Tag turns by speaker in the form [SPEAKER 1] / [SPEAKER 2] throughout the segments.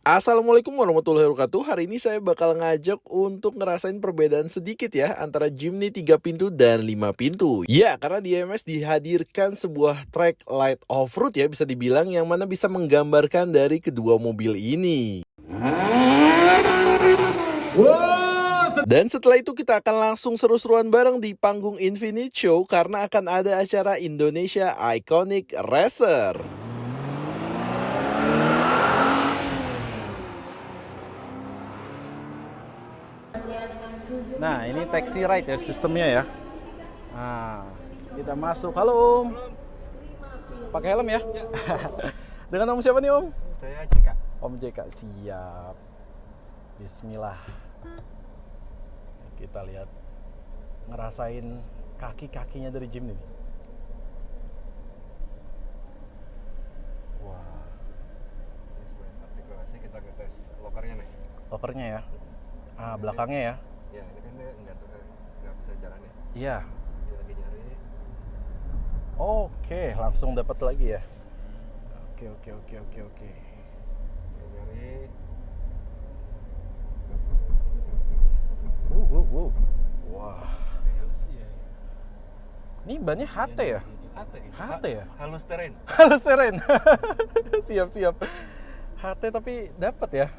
[SPEAKER 1] Assalamualaikum warahmatullahi wabarakatuh. Hari ini saya bakal ngajak untuk ngerasain perbedaan sedikit ya antara Jimny 3 pintu dan 5 pintu. Ya, karena di IMS dihadirkan sebuah track light off-road ya bisa dibilang, yang mana bisa menggambarkan dari kedua mobil ini. Dan setelah itu kita akan langsung seru-seruan bareng di panggung Infinite Show karena akan ada acara Indonesia Iconic Racer. Nah, ini taxi ride ya sistemnya ya. Nah, kita masuk. Halo Om. Pakai helm ya? Dengan Om siapa nih Om?
[SPEAKER 2] Saya JK.
[SPEAKER 1] Om JK, siap. Bismillah. Kita lihat, ngerasain kaki-kakinya dari Jimny nih. Wah.
[SPEAKER 2] Ini selain artikulasi kita ngetes lokernya nih.
[SPEAKER 1] Lokernya ya. Belakangnya ya.
[SPEAKER 2] Ya, ini kan dia nggak bisa jalan ya.
[SPEAKER 1] Iya.
[SPEAKER 2] Dia lagi nyari.
[SPEAKER 1] Oke, langsung dapat lagi ya. Oke.
[SPEAKER 2] Dia nyari.
[SPEAKER 1] Wow. Wah. Ini bannya HT ya? HT ya?
[SPEAKER 2] Halus terrain.
[SPEAKER 1] Halus terrain. Siap. HT tapi dapat ya.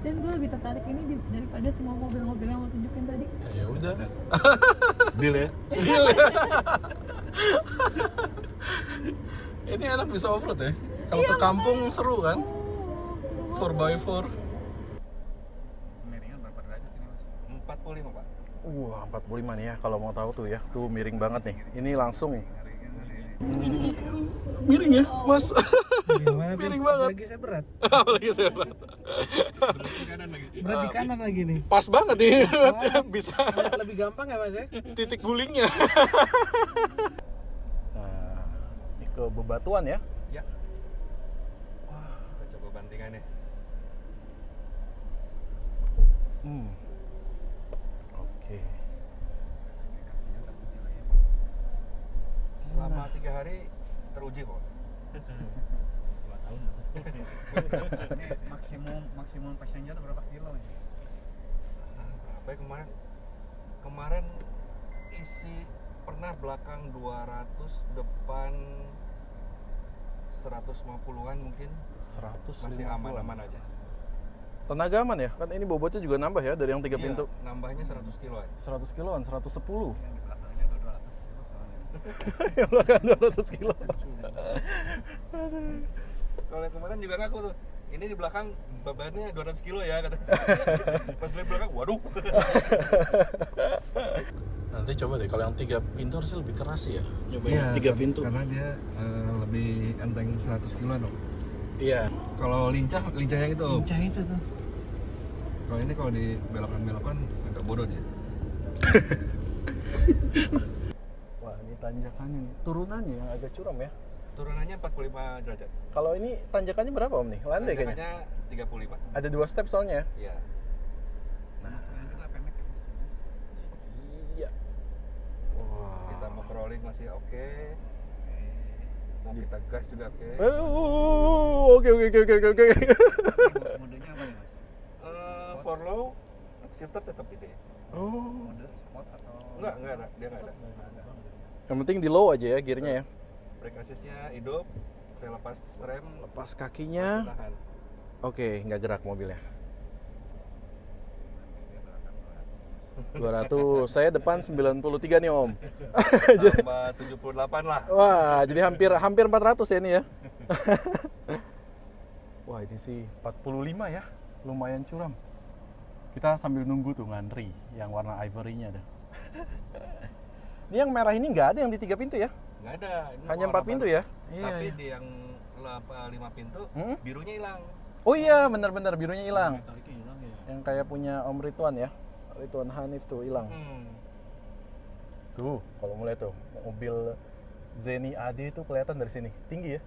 [SPEAKER 3] Dan gue lebih tertarik ini daripada semua mobil-mobil yang lo tunjukin tadi.
[SPEAKER 1] Ya udah.
[SPEAKER 2] Deal ya.
[SPEAKER 1] Ini enak bisa off-road ya. Kalau ke kampung seru kan? 4x4.
[SPEAKER 2] Miringnya berapa derajat ini, Mas? 45, Pak.
[SPEAKER 1] 45 nih ya kalau mau tahu tuh ya. Tuh miring banget nih. Ini langsung. Miring ya, Mas. Miring banget.
[SPEAKER 4] Apalagi saya berat.
[SPEAKER 1] Apalagi saya berat.
[SPEAKER 4] Berat di kanan lagi nih.
[SPEAKER 1] Pas banget nih. Bisa
[SPEAKER 4] Lebih gampang ya Mas ya?
[SPEAKER 1] titik gulingnya. Nah, ini ke bebatuan ya.
[SPEAKER 2] Ya. Kita coba bantingannya.
[SPEAKER 1] Oke.
[SPEAKER 2] Selama 3 hari teruji kok.
[SPEAKER 4] 2 tahun. Ini maksimum passenger berapa kilo ini?
[SPEAKER 2] Apa ya kemarin? Kemarin isi pernah belakang 200, depan 150-an mungkin.
[SPEAKER 1] 150.
[SPEAKER 2] Masih aman-aman aja.
[SPEAKER 1] Tenaga aman ya? Kan ini bobotnya juga nambah ya dari yang 3 pintu.
[SPEAKER 2] Iya, nambahnya 100 kiloan.
[SPEAKER 1] 100 kiloan, 110.
[SPEAKER 4] Yang di belakangnya udah 200 kilo soalnya.
[SPEAKER 1] Yang belakang 200 kilo.
[SPEAKER 2] Kalau yang kemarin juga ngaku tuh, ini di belakang bebannya 200 kilo ya kata. Pas lihat belakang, waduh.
[SPEAKER 1] Nanti coba deh kalau yang 3 pintu harusnya lebih keras ya. Nyobain
[SPEAKER 2] Iya,
[SPEAKER 1] 3 pintu.
[SPEAKER 2] Karena dia lebih enteng 100 kiloan Om.
[SPEAKER 1] Iya.
[SPEAKER 2] Kalau lincah yang itu Om.
[SPEAKER 4] Lincah itu tuh.
[SPEAKER 2] Kalau ini kalau di belokan agak bodoh dia.
[SPEAKER 1] Wah, ini tanjakannya nih. Turunannya yang agak curam ya.
[SPEAKER 2] Turunannya 45 derajat.
[SPEAKER 1] Kalau ini tanjakannya berapa Om nih? Landai kayaknya.
[SPEAKER 2] Tanjakannya 35.
[SPEAKER 1] Ada 2 step soalnya.
[SPEAKER 2] Iya.
[SPEAKER 4] Yang juga pendek ya.
[SPEAKER 1] Iya. Wah.
[SPEAKER 2] Kita mau crawling masih oke. Mau kita gas juga oke.
[SPEAKER 1] Oke.
[SPEAKER 4] Modenya apa nih Mas?
[SPEAKER 2] For low, shifter tetap gede.
[SPEAKER 1] Oh.
[SPEAKER 4] Mode sport atau
[SPEAKER 2] Enggak ada, dia enggak ada.
[SPEAKER 1] Yang penting di low aja ya gearnya ya.
[SPEAKER 2] Brake assist-nya hidup. Saya lepas rem,
[SPEAKER 1] Lepas
[SPEAKER 2] masih
[SPEAKER 1] kakinya.
[SPEAKER 2] tahan.
[SPEAKER 1] Oke, nggak gerak mobilnya. 200. Saya depan 93 nih Om.
[SPEAKER 2] Tambah 78 lah.
[SPEAKER 1] Wah, jadi hampir 400 ya ini ya. Wah, ini sih 45 ya. Lumayan curam. Kita sambil nunggu tuh ngantri yang warna ivory-nya ada. Ini yang merah ini nggak ada yang di 3 pintu ya?
[SPEAKER 2] Nggak ada. Ini
[SPEAKER 1] Hanya
[SPEAKER 2] warna
[SPEAKER 1] 4 pintu
[SPEAKER 2] baru.
[SPEAKER 1] ya?
[SPEAKER 2] Tapi
[SPEAKER 1] Iya.
[SPEAKER 2] di yang 5 pintu,
[SPEAKER 1] Hmm?
[SPEAKER 2] birunya hilang.
[SPEAKER 1] Oh iya, benar-benar birunya hilang.
[SPEAKER 4] Metallicnya hilang ya.
[SPEAKER 1] Yang kayak punya Om Ridwan ya. Ridwan Hanif tuh hilang. Tuh, kalau mulai tuh mobil Zenny AD itu kelihatan dari sini. Tinggi ya.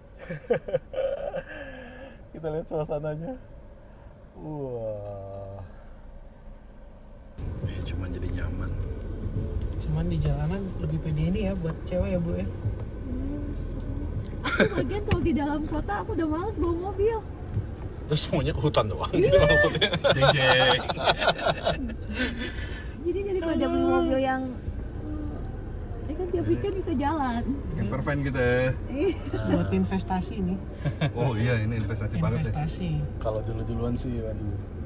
[SPEAKER 1] Kita lihat suasananya. Wah. Cuma nyaman jadi nyaman.
[SPEAKER 5] Cuman di jalanan lebih pede ini ya buat cewek ya Bu ya.
[SPEAKER 3] Aku lagian kalau di dalam kota aku udah males bawa mobil.
[SPEAKER 1] Terus semuanya ke hutan doang gitu maksudnya.
[SPEAKER 2] Jeng.
[SPEAKER 3] Jadi daripada beli mobil yang ya kan tiap weekend bisa jalan.
[SPEAKER 2] Camper van gitu ya.
[SPEAKER 5] Buat investasi ini.
[SPEAKER 2] Oh iya, ini investasi banget ya.
[SPEAKER 5] Investasi.
[SPEAKER 1] Kalau duluan sih, waduh.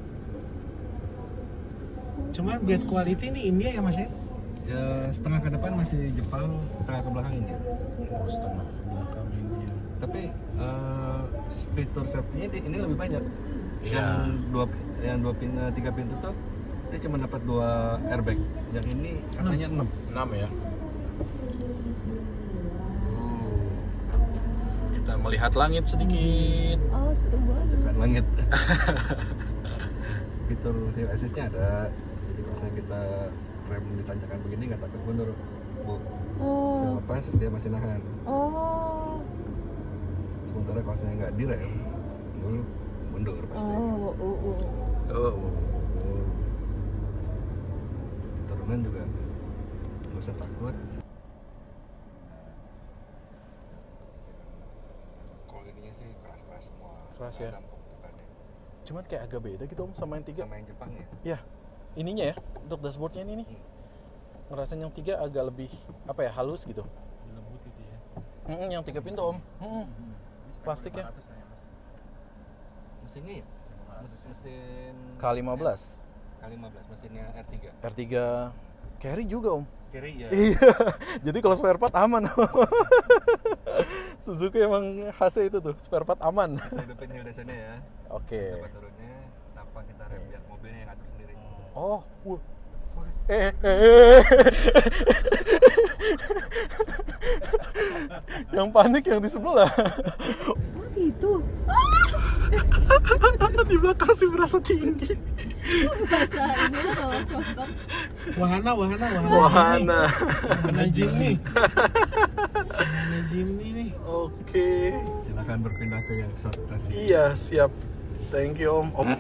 [SPEAKER 5] Cuman build quality ini India ya Mas ya?
[SPEAKER 2] Ya, setengah ke depan masih Jepang, setengah ke belakang India.
[SPEAKER 1] Oh, setengah belakang India.
[SPEAKER 2] Tapi fitur safety-nya ini lebih banyak.
[SPEAKER 1] Iya.
[SPEAKER 2] Yang tiga pintu tuh dia cuma dapat 2 airbag. Yang ini katanya 6.
[SPEAKER 1] 6 ya. Kita melihat langit sedikit.
[SPEAKER 3] Oh, seru banget.
[SPEAKER 2] Kan langit. Fitur hill assist-nya ada. Jadi kalau misalnya kita rem ditanjakan begini nggak takut mundur, Bu. Saya
[SPEAKER 3] Oh.
[SPEAKER 2] lepas dia masih nahan.
[SPEAKER 3] Oh.
[SPEAKER 2] Sementara kalau saya nggak direm, dulu mundur pasti.
[SPEAKER 3] Oh.
[SPEAKER 2] Turunan juga nggak usah takut. Kalau ininya sih keras-keras semua.
[SPEAKER 1] Keras ya?
[SPEAKER 2] Ada empuk-empukannya.
[SPEAKER 1] Cuman kayak agak beda gitu Om sama yang 3.
[SPEAKER 2] Sama yang Jepang ya.
[SPEAKER 1] Ya, ininya ya, untuk dashboardnya ini nih. Ngerasain yang 3 agak lebih apa ya, halus gitu.
[SPEAKER 4] Lembut itu ya.
[SPEAKER 1] Yang 3 pintu Om. Plastiknya.
[SPEAKER 2] Mesinnya ya? Mesin
[SPEAKER 1] K15,
[SPEAKER 2] K15, mesinnya R3.
[SPEAKER 1] R3 carry juga Om.
[SPEAKER 2] Kiri ya.
[SPEAKER 1] Iya, jadi kalau spare part aman. Suzuki emang khasnya itu tuh, spare part aman.
[SPEAKER 2] Kita hidupin hill desanya ya.
[SPEAKER 1] Oke.
[SPEAKER 2] Coba turunnya, tanpa kita rem biar mobilnya yang ngatur sendiri.
[SPEAKER 1] Oh, yang panik yang di sebelah.
[SPEAKER 3] Oh gitu.
[SPEAKER 1] Di belakang sih berasa tinggi.
[SPEAKER 3] Bahasa ini roller coaster.
[SPEAKER 5] Wahana.
[SPEAKER 1] Wahana.
[SPEAKER 5] Wahana Jimny. Wahana Jimny nih.
[SPEAKER 1] Oke.
[SPEAKER 2] Silakan berpindah ke yang short kasih.
[SPEAKER 1] Iya, siap. Thank you Om.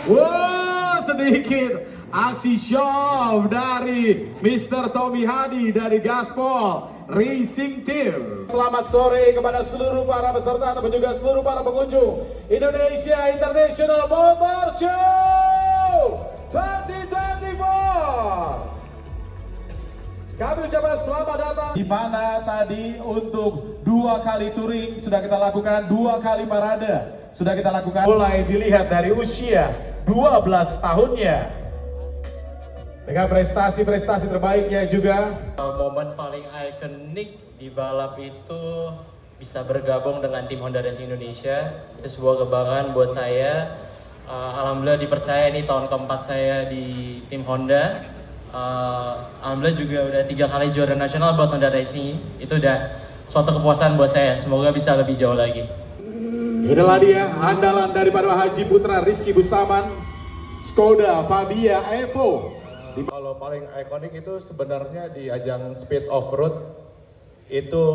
[SPEAKER 6] Wow, sedikit aksi show dari Mr. Tommy Hadi dari Gaspol Racing Team. Selamat sore kepada seluruh para peserta ataupun juga seluruh para pengunjung Indonesia International Motor Show 2024. Kami ucapkan selamat datang. Di mana tadi untuk 2 kali touring sudah kita lakukan, 2 kali parade sudah kita lakukan. Mulai dilihat dari usia 12 tahunnya. Dengan prestasi-prestasi terbaiknya juga.
[SPEAKER 7] Momen paling ikonik di balap itu bisa bergabung dengan tim Honda Racing Indonesia. Itu sebuah kebanggaan buat saya. Alhamdulillah dipercaya ini tahun keempat saya di tim Honda. Alhamdulillah juga udah 3 kali juara nasional buat Honda Racing. Itu udah suatu kepuasan buat saya. Semoga bisa lebih jauh lagi.
[SPEAKER 6] Inilah dia andalan daripada Haji Putra Rizky Bustaman, Skoda Fabia Evo.
[SPEAKER 8] Kalau paling ikonik itu sebenarnya di ajang Speed Off-Road itu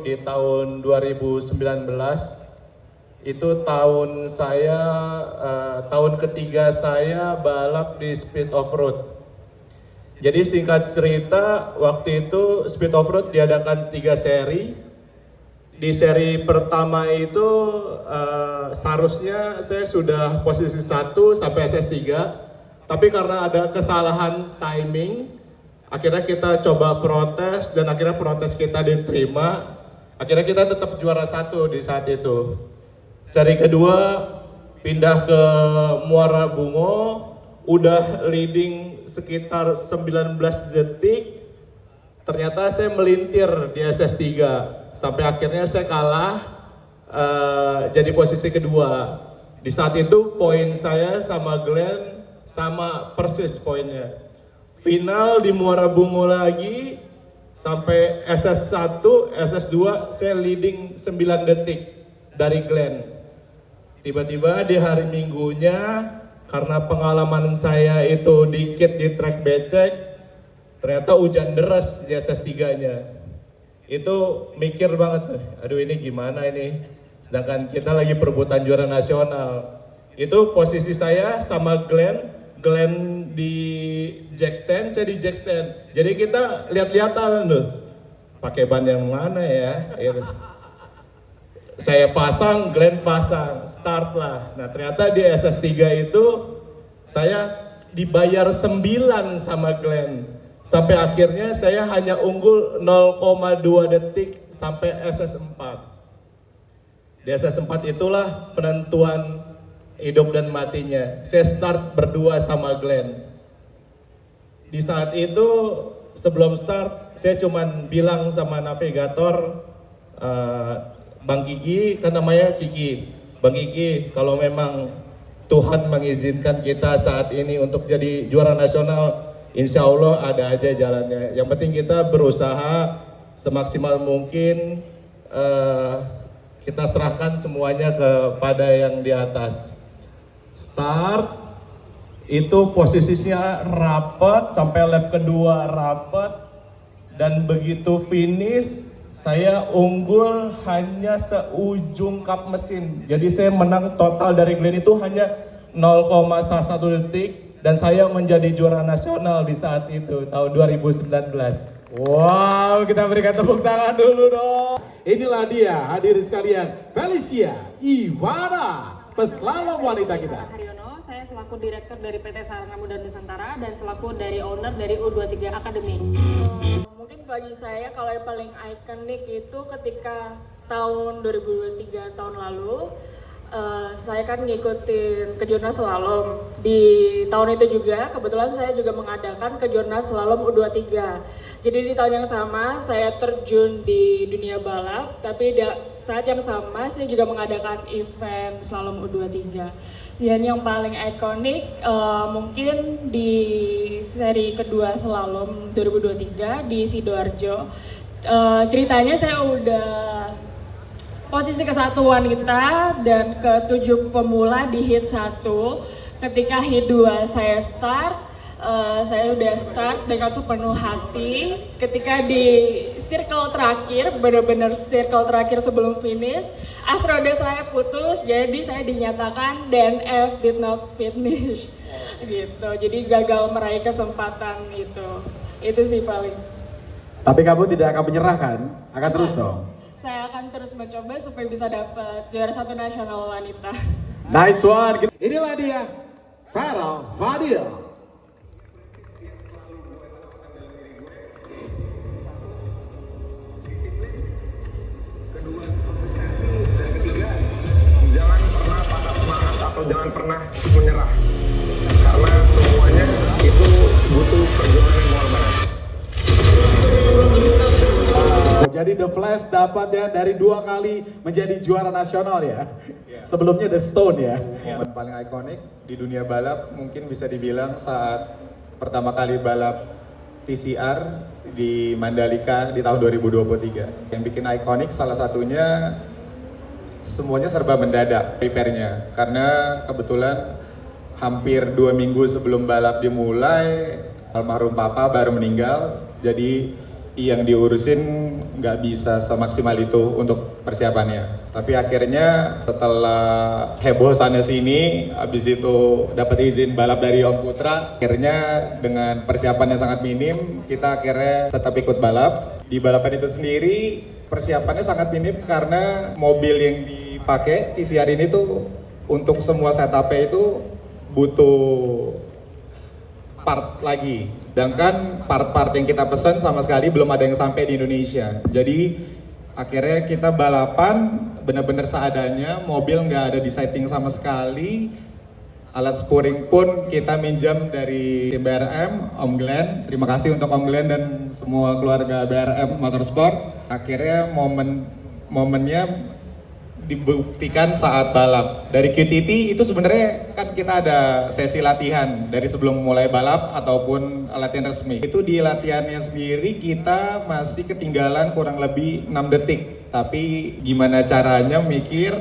[SPEAKER 8] di tahun 2019. Itu tahun saya tahun ketiga saya balap di Speed Off-Road. Jadi singkat cerita, waktu itu Speed Off-Road diadakan 3 seri. Di seri pertama itu seharusnya saya sudah posisi 1 sampai SS3. Tapi karena ada kesalahan timing, akhirnya kita coba protes dan akhirnya protes kita diterima. Akhirnya kita tetap juara 1 di saat itu. Seri kedua pindah ke Muara Bungo, udah leading sekitar 19 detik. Ternyata saya melintir di SS3 sampai akhirnya saya kalah jadi posisi kedua. Di saat itu poin saya sama Glenn sama persis poinnya. Final di Muara Bungo lagi sampai SS1, SS2 saya leading 9 detik dari Glenn. Tiba-tiba di hari Minggunya karena pengalaman saya itu dikit di track becek, ternyata hujan deras di SS3-nya. Itu mikir banget tuh, aduh ini gimana ini, sedangkan kita lagi perebutan juara nasional. Itu posisi saya sama Glenn Glenn di jack stand, saya di jack stand. Jadi kita lihat-lihatan loh, pakai ban yang mana ya? Gitu. Saya pasang, Glenn pasang, start lah. Nah ternyata di SS3 itu saya dibayar 9 sama Glenn. Sampai akhirnya saya hanya unggul 0,2 detik sampai SS4. Di SS4 itulah penentuan hidup dan matinya. Saya start berdua sama Glenn. Di saat itu sebelum start saya cuman bilang sama navigator, Bang Kiki, kan namanya Kiki, Bang Kiki, kalau memang Tuhan mengizinkan kita saat ini untuk jadi juara nasional, insya Allah ada aja jalannya. Yang penting kita berusaha semaksimal mungkin, kita serahkan semuanya kepada yang di atas. Start, itu posisinya rapat, sampai lap kedua rapat, dan begitu finish, saya unggul hanya seujung kap mesin. Jadi saya menang total dari Glenn itu hanya 0,1 detik, dan saya menjadi juara nasional di saat itu, tahun 2019.
[SPEAKER 6] Wow, kita berikan tepuk tangan dulu dong. Inilah dia, hadirin sekalian, Felicia Ivana, peslalom wanita kita.
[SPEAKER 3] Haryono, saya selaku direktur dari PT Sarana Muda Nusantara dan selaku dari owner dari U23 Academy. Mungkin bagi saya kalau yang paling ikonik itu ketika tahun 2023 tahun lalu, saya kan ngikutin Kejurnas Slalom. Di tahun itu juga kebetulan saya juga mengadakan Kejurnas Slalom U23. Jadi di tahun yang sama saya terjun di dunia balap, tapi saat yang sama saya juga mengadakan event Slalom U23. Dan yang paling ikonik mungkin di seri kedua Slalom 2023 di Sidoarjo. Ceritanya saya udah posisi kesatuan kita dan ke-7 pemula di hit 1. Ketika hit 2 saya start, saya udah start dengan sepenuh hati. Ketika di circle terakhir, benar-benar circle terakhir sebelum finish, as roda saya putus, jadi saya dinyatakan DNF, did not finish. Gitu, jadi gagal meraih kesempatan itu. Itu sih paling.
[SPEAKER 6] Tapi kamu tidak akan menyerah kan? Akan terus dong?
[SPEAKER 3] Saya akan terus mencoba supaya bisa dapat juara 1 nasional wanita.
[SPEAKER 6] Nice one. Inilah dia, Farah Fadil.
[SPEAKER 9] Kedua, konsistensi. Dan ketiga, jangan pernah patah semangat atau jangan pernah menyerah. Karena semuanya itu butuh perjuangan dan pengorbanan.
[SPEAKER 6] Jadi The Flash dapat ya dari 2 kali menjadi juara nasional ya. Sebelumnya The Stone ya.
[SPEAKER 10] Yang paling ikonik di dunia balap mungkin bisa dibilang saat pertama kali balap TCR di Mandalika di tahun 2023. Yang bikin ikonik salah satunya semuanya serba mendadak prepare-nya. Karena kebetulan hampir 2 minggu sebelum balap dimulai, almarhum papa baru meninggal. Jadi yang diurusin nggak bisa semaksimal itu untuk persiapannya. Tapi akhirnya setelah heboh sana sini, habis itu dapat izin balap dari Om Putra. Akhirnya dengan persiapan yang sangat minim, kita akhirnya tetap ikut balap. Di balapan itu sendiri persiapannya sangat minim karena mobil yang dipakai TCR ini tuh untuk semua setupnya itu butuh part lagi. Sedangkan part-part yang kita pesan sama sekali belum ada yang sampai di Indonesia. Jadi akhirnya kita balapan benar-benar seadanya, mobil nggak ada di setting sama sekali. Alat spuring pun kita minjam dari tim BRM, Om Glenn. Terima kasih untuk Om Glenn dan semua keluarga BRM Motorsport. Akhirnya momennya dibuktikan saat balap. Dari QTT itu sebenarnya kan kita ada sesi latihan dari sebelum mulai balap ataupun latihan resmi. Itu di latihannya sendiri kita masih ketinggalan kurang lebih 6 detik. Tapi gimana caranya mikir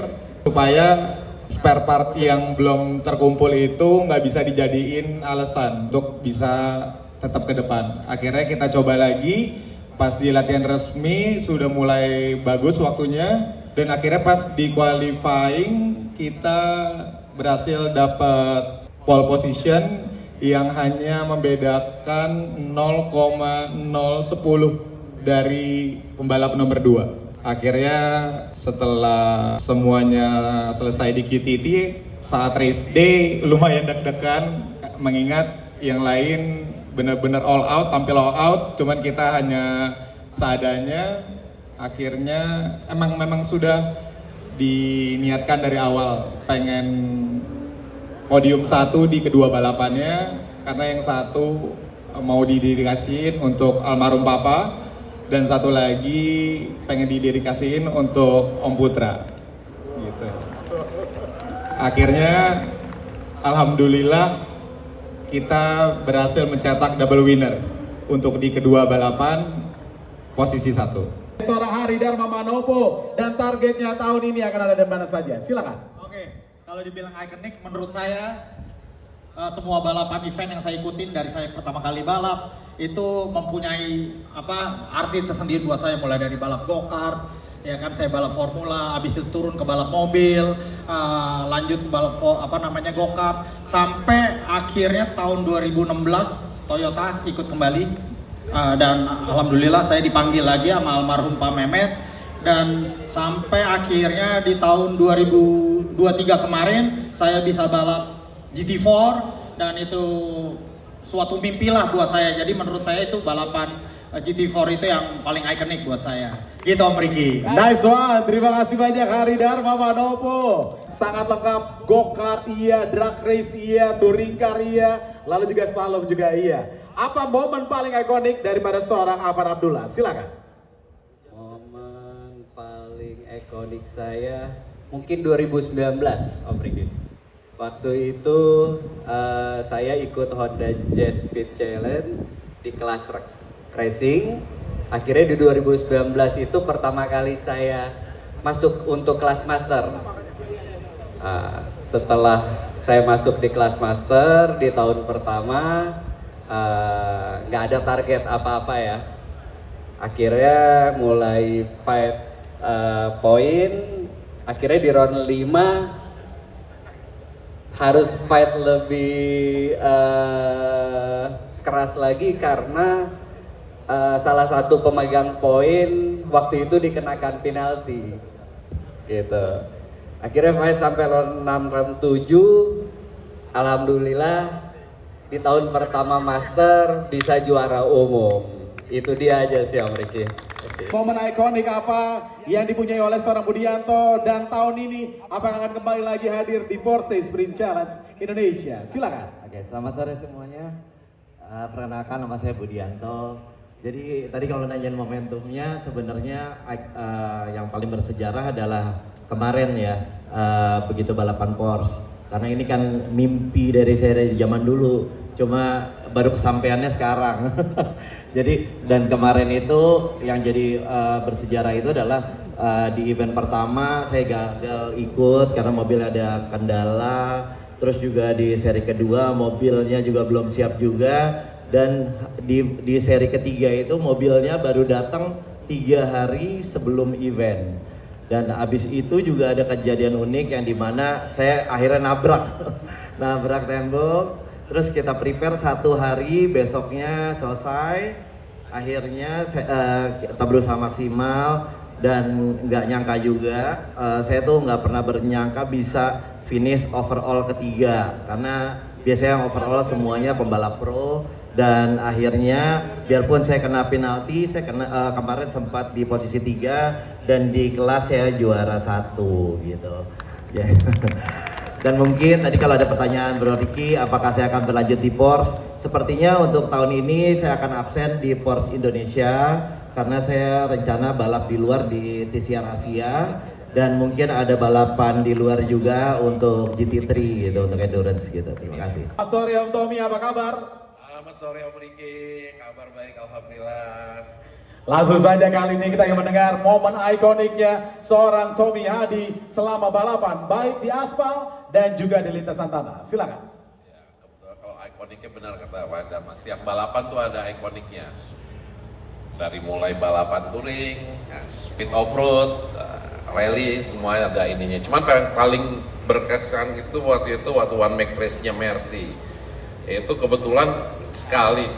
[SPEAKER 10] supaya spare part yang belum terkumpul itu nggak bisa dijadiin alasan untuk bisa tetap ke depan. Akhirnya kita coba lagi, pas di latihan resmi sudah mulai bagus waktunya. Dan akhirnya pas di qualifying kita berhasil dapat pole position yang hanya membedakan 0,010 dari pembalap nomor 2. Akhirnya setelah semuanya selesai di QTT, saat race day lumayan deg-degan mengingat yang lain benar-benar all out, tampil all out, cuman kita hanya seadanya. Akhirnya memang sudah diniatkan dari awal pengen podium 1 di kedua balapannya, karena yang satu mau didedikasiin untuk almarhum papa, dan satu lagi pengen didedikasiin untuk Om Putra gitu. Akhirnya alhamdulillah kita berhasil mencetak double winner untuk di kedua balapan, posisi 1.
[SPEAKER 6] Seorang Hari Dharma Manopo, dan targetnya tahun ini akan ada di mana saja. Silakan.
[SPEAKER 11] Oke, kalau dibilang ikonik menurut saya semua balapan event yang saya ikutin dari saya pertama kali balap itu mempunyai arti tersendiri buat saya, mulai dari balap go-kart, ya kan, saya balap formula, habis itu turun ke balap mobil, lanjut ke balap go-kart, sampai akhirnya tahun 2016 Toyota ikut kembali, dan alhamdulillah saya dipanggil lagi sama almarhum Pak Mehmet, dan sampai akhirnya di tahun 2023 kemarin saya bisa balap GT4, dan itu suatu mimpi lah buat saya. Jadi menurut saya itu balapan GT4 itu yang paling ikonik buat saya. Gitu Om Riki.
[SPEAKER 6] Nice one, terima kasih banyak Hari Dharma Manopo. Sangat lengkap, go-kart iya, drag race iya, touring car iya, lalu juga slalom juga iya. Apa momen paling ikonik daripada seorang Afan Abdullah? Silakan.
[SPEAKER 12] Momen paling ikonik saya mungkin 2019 Om Riki. Waktu itu saya ikut Honda Jazz Speed Challenge di kelas racing. Akhirnya di 2019 itu pertama kali saya masuk untuk kelas master. Setelah saya masuk di kelas master di tahun pertama, nggak ada target apa-apa ya. Akhirnya mulai fight poin. Akhirnya di round 5 harus fight lebih keras lagi karena salah satu pemegang poin waktu itu dikenakan penalti gitu. Akhirnya fight sampai round 6, round 7. Alhamdulillah di tahun pertama master bisa juara umum. Itu dia aja sih Om Riki.
[SPEAKER 6] Momen ikonik apa yang dipunyai oleh seorang Budianto, dan tahun ini apakah akan kembali lagi hadir di Porsche Sprint Challenge Indonesia? Silakan.
[SPEAKER 13] Oke, selamat sore semuanya. Perkenalkan, nama saya Budianto. Jadi tadi kalau nanyain momentumnya, sebenarnya yang paling bersejarah adalah kemarin ya, begitu balapan Porsche. Karena ini kan mimpi dari saya dari zaman dulu, cuma baru kesampaiannya sekarang. Jadi dan kemarin itu yang jadi bersejarah itu adalah di event pertama saya gagal ikut karena mobil ada kendala. Terus juga di seri kedua mobilnya juga belum siap juga, dan di seri ketiga itu mobilnya baru datang 3 hari sebelum event. Dan abis itu juga ada kejadian unik yang dimana saya akhirnya nabrak tembok. Terus kita prepare 1 hari, besoknya selesai. Akhirnya kita berusaha maksimal, dan nggak nyangka juga, saya tuh nggak pernah bernyangka bisa finish overall ketiga, karena biasanya overall semuanya pembalap pro. Dan akhirnya biarpun saya kena penalti, saya kemarin sempat di posisi 3, dan di kelas saya juara 1 gitu ya. Dan mungkin tadi kalau ada pertanyaan Bro Riki, apakah saya akan berlanjut di Porsche? Sepertinya untuk tahun ini saya akan absen di Porsche Indonesia, karena saya rencana balap di luar di TCR Asia, dan mungkin ada balapan di luar juga untuk GT3 gitu, untuk endurance gitu. Terima kasih.
[SPEAKER 6] Selamat sore Om Tommy, apa kabar?
[SPEAKER 2] Selamat sore Om Riki, kabar baik alhamdulillah.
[SPEAKER 6] Langsung saja kali ini kita akan mendengar momen ikoniknya seorang Tommy Hadi selama balapan, baik di aspal dan juga di lintasan tanah. Silakan.
[SPEAKER 2] Ya, kebetulan kalau ikoniknya benar kata Wanda, Mas. Tiap balapan tuh ada ikoniknya. Dari mulai balapan touring, speed off-road, rally, semuanya ada ininya. Cuman yang paling berkesan itu waktu one make race-nya Mercy. Itu kebetulan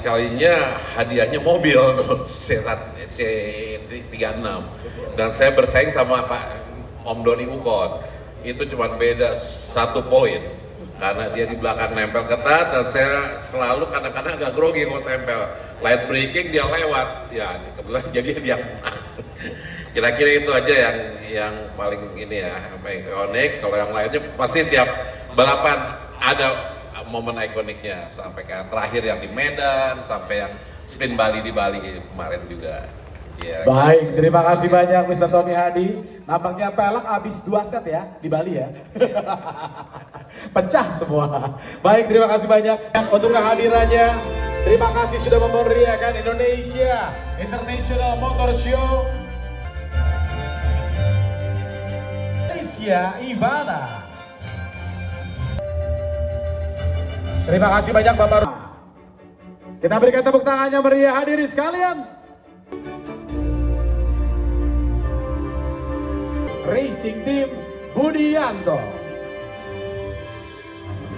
[SPEAKER 2] kalinya hadiahnya mobil tuh C36 dan saya bersaing sama Pak Om Doni Ukon. Itu cuma beda 1 poin karena dia di belakang nempel ketat dan saya selalu kadang-kadang agak grogi kalau tempel. Light braking dia lewat, ya kebetulan jadi dia menang. Kira-kira itu aja yang paling ini ya, ikonik. Kalau yang lainnya pasti tiap balapan ada momen ikoniknya, sampai kayak terakhir yang di Medan, sampai yang spin Bali di Bali kemarin juga. Ya.
[SPEAKER 6] Baik, terima kasih banyak Mr. Tony Hadi. Nampaknya pelak habis 2 set ya di Bali ya. Pecah semua. Baik, terima kasih banyak untuk kehadirannya. Terima kasih sudah memeriahkan Indonesia International Motor Show. Indonesia Ivana. Terima kasih banyak Bapak. Kita berikan tepuk tangannya meriah hadirin sekalian. Racing Team Budianto.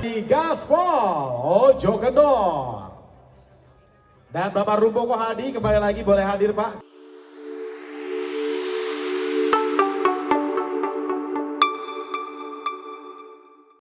[SPEAKER 6] Di Gaspol Ojo Kendor. Dan Bapak Rumpoko Hadi kembali lagi boleh hadir Pak.